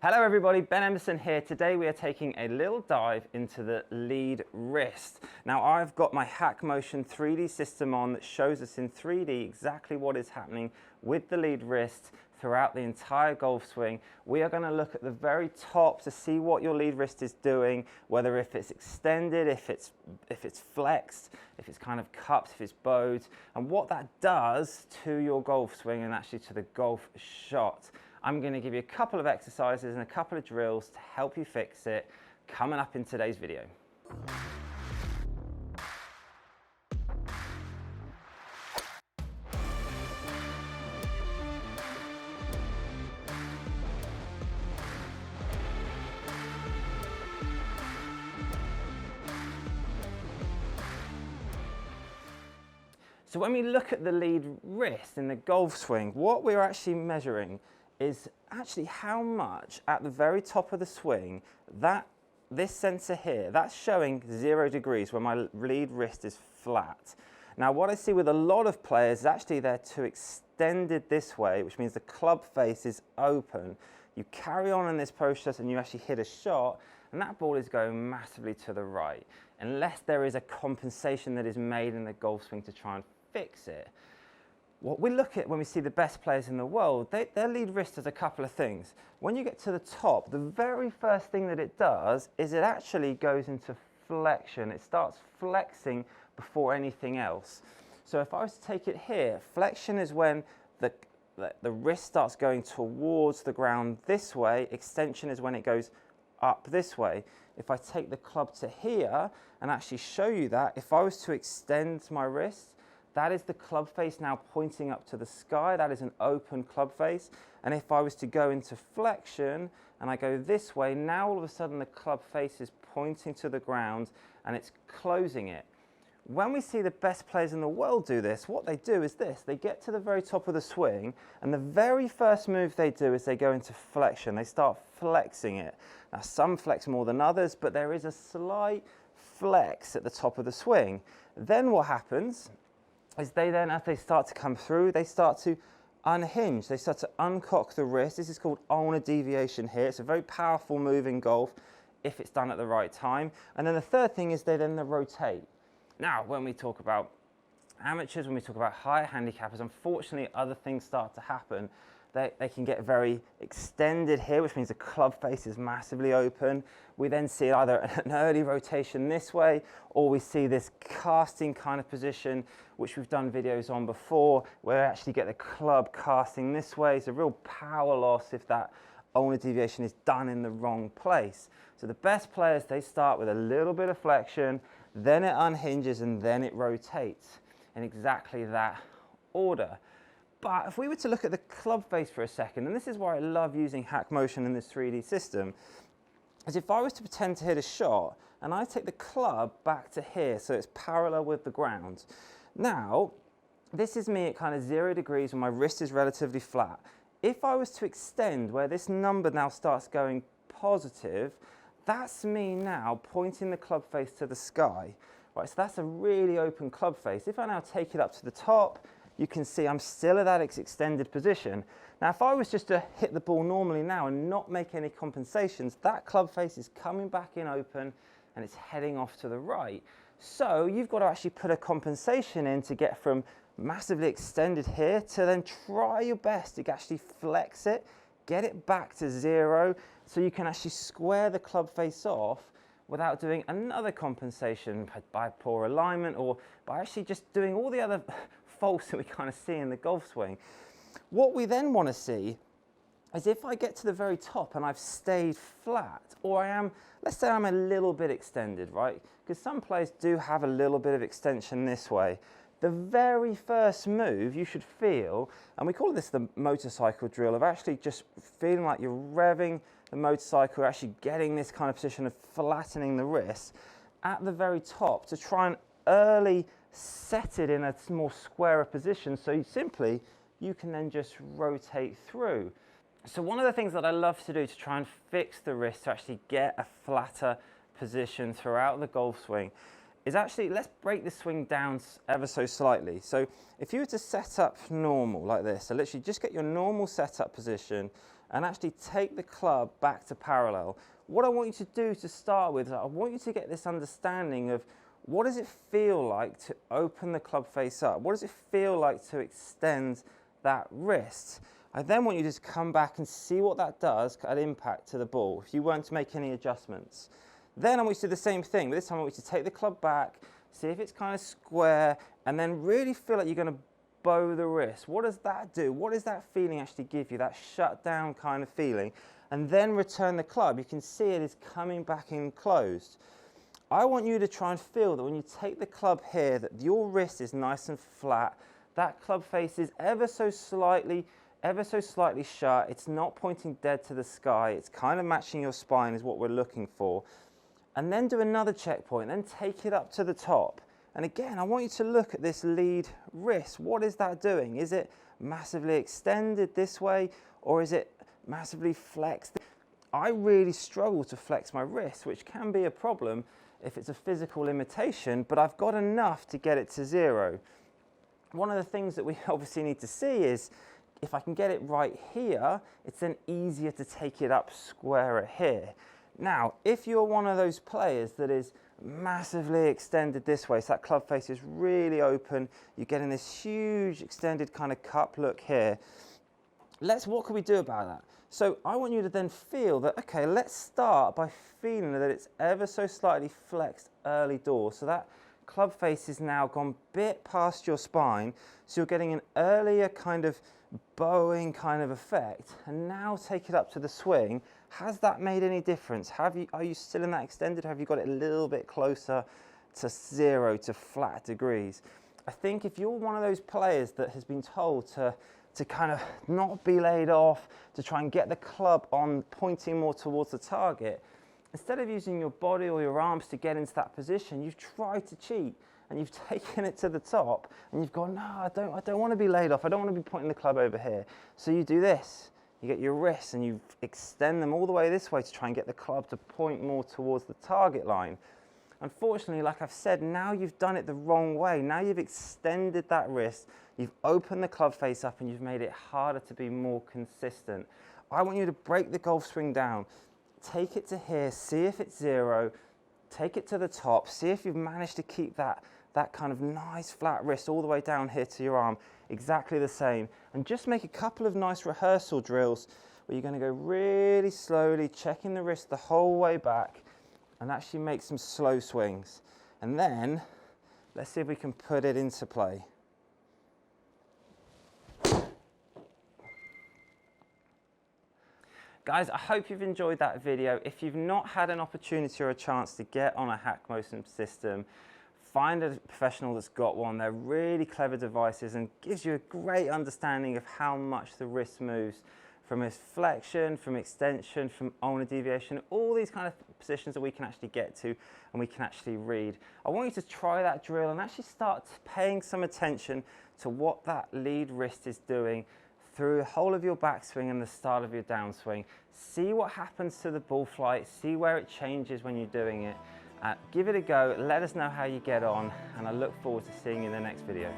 Hello everybody, Ben Emerson here. Today we are taking a little dive into the lead wrist. Now I've got my Hack Motion 3D system on that shows us in 3D exactly what is happening with the lead wrist throughout the entire golf swing. We are going to look at the very top to see what your lead wrist is doing, whether if it's extended, if it's flexed, if it's kind of cupped, if it's bowed, and what that does to your golf swing and actually to the golf shot. I'm going to give you a couple of exercises and a couple of drills to help you fix it coming up in today's video. So when we look at the lead wrist in the golf swing, what we're actually measuring is actually how much at the very top of the swing that this sensor here, that's showing 0 degrees where my lead wrist is flat. Now what I see with a lot of players is actually they're too extended this way, which means the club face is open. You carry on in this process and you actually hit a shot and that ball is going massively to the right, unless there is a compensation that is made in the golf swing to try and fix it. What we look at when we see the best players in the world, their lead wrist does a couple of things. When you get to the top, the very first thing that it does is it actually goes into flexion. It starts flexing before anything else. So if I was to take it here, flexion is when the wrist starts going towards the ground this way. Extension is when it goes up this way. If I take the club to here and actually show you that, if I was to extend my wrist, that is the club face now pointing up to the sky. That is an open club face. And if I was to go into flexion and I go this way, now all of a sudden the club face is pointing to the ground and it's closing it. When we see the best players in the world do this, what they do is this. They get to the very top of the swing and the very first move they do is they go into flexion. They start flexing it. Now some flex more than others, but there is a slight flex at the top of the swing. Then what happens is they then, as they start to come through, they start to unhinge. They start to uncock the wrist. This is called ulnar deviation here. It's a very powerful move in golf if it's done at the right time. And then the third thing is they rotate. Now, when we talk about amateurs, when we talk about higher handicappers, unfortunately other things start to happen. They can get very extended here, which means the club face is massively open. We then see either an early rotation this way, or we see this casting kind of position, which we've done videos on before, where we actually get the club casting this way. It's a real power loss if that ulnar deviation is done in the wrong place. So the best players, they start with a little bit of flexion, then it unhinges, and then it rotates in exactly that order. But if we were to look at the club face for a second, and this is why I love using Hack Motion in this 3D system, is if I was to pretend to hit a shot and I take the club back to here so it's parallel with the ground. Now, this is me at kind of 0 degrees when my wrist is relatively flat. If I was to extend where this number now starts going positive, that's me now pointing the club face to the sky. Right, so that's a really open club face. If I now take it up to the top, you can see I'm still at that extended position. Now, if I was just to hit the ball normally now and not make any compensations, that club face is coming back in open and it's heading off to the right. So you've got to actually put a compensation in to get from massively extended here to then try your best to actually flex it, get it back to 0, so you can actually square the club face off without doing another compensation by poor alignment or by actually just doing all the other faults that we kind of see in the golf swing. What we then want to see is if I get to the very top and I've stayed flat, or I am, let's say I'm a little bit extended, right? Because some players do have a little bit of extension this way. The very first move you should feel, and we call this the motorcycle drill, of actually just feeling like you're revving the motorcycle, actually getting this kind of position of flattening the wrist at the very top to try and early set it in a more squarer position, so you can then just rotate through. So one of the things that I love to do to try and fix the wrist to actually get a flatter position throughout the golf swing is actually, let's break the swing down ever so slightly. So if you were to set up normal like this, so literally just get your normal setup position and actually take the club back to parallel. What I want you to do to start with, I want you to get this understanding of what does it feel like to open the club face up? What does it feel like to extend that wrist? I then want you to just come back and see what that does at impact to the ball, if you weren't to make any adjustments. Then I want you to do the same thing, but this time I want you to take the club back, see if it's kind of square, and then really feel like you're going to bow the wrist. What does that do? What does that feeling actually give you, that shut down kind of feeling? And then return the club. You can see it is coming back in closed. I want you to try and feel that when you take the club here, that your wrist is nice and flat, that club face is ever so slightly shut. It's not pointing dead to the sky. It's kind of matching your spine is what we're looking for. And then do another checkpoint, then take it up to the top. And again, I want you to look at this lead wrist. What is that doing? Is it massively extended this way, or is it massively flexed? I really struggle to flex my wrist, which can be a problem if it's a physical limitation, but I've got enough to get it to 0. One of the things that we obviously need to see is if I can get it right here, it's then easier to take it up squarer here. Now, if you're one of those players that is massively extended this way, so that club face is really open, you're getting this huge extended kind of cup look here, what can we do about that? So I want you to then feel that, okay, let's start by feeling that it's ever so slightly flexed early doors. So that club face is now gone a bit past your spine, so you're getting an earlier kind of bowing kind of effect. And now take it up to the swing. Has that made any difference? Are you still in that extended? Have you got it a little bit closer to 0, to flat degrees? I think if you're one of those players that has been told to kind of not be laid off, to try and get the club on pointing more towards the target, instead of using your body or your arms to get into that position, you've tried to cheat and you've taken it to the top and you've gone, no, I don't want to be laid off. I don't want to be pointing the club over here. So you do this. You get your wrists and you extend them all the way this way to try and get the club to point more towards the target line. Unfortunately, like I've said, now you've done it the wrong way. Now you've extended that wrist, you've opened the club face up and you've made it harder to be more consistent. I want you to break the golf swing down. Take it to here, see if it's 0, take it to the top, see if you've managed to keep that kind of nice flat wrist all the way down here to your arm, exactly the same. And just make a couple of nice rehearsal drills where you're going to go really slowly, checking the wrist the whole way back, and actually make some slow swings. And then, let's see if we can put it into play. Guys, I hope you've enjoyed that video. If you've not had an opportunity or a chance to get on a hack motion system, find a professional that's got one. They're really clever devices and gives you a great understanding of how much the wrist moves from its flexion, from extension, from ulnar deviation, all these kind of positions that we can actually get to and we can actually read. I want you to try that drill and actually start paying some attention to what that lead wrist is doing through the whole of your backswing and the start of your downswing. See what happens to the ball flight, see where it changes when you're doing it. Give it a go, let us know how you get on, and I look forward to seeing you in the next video.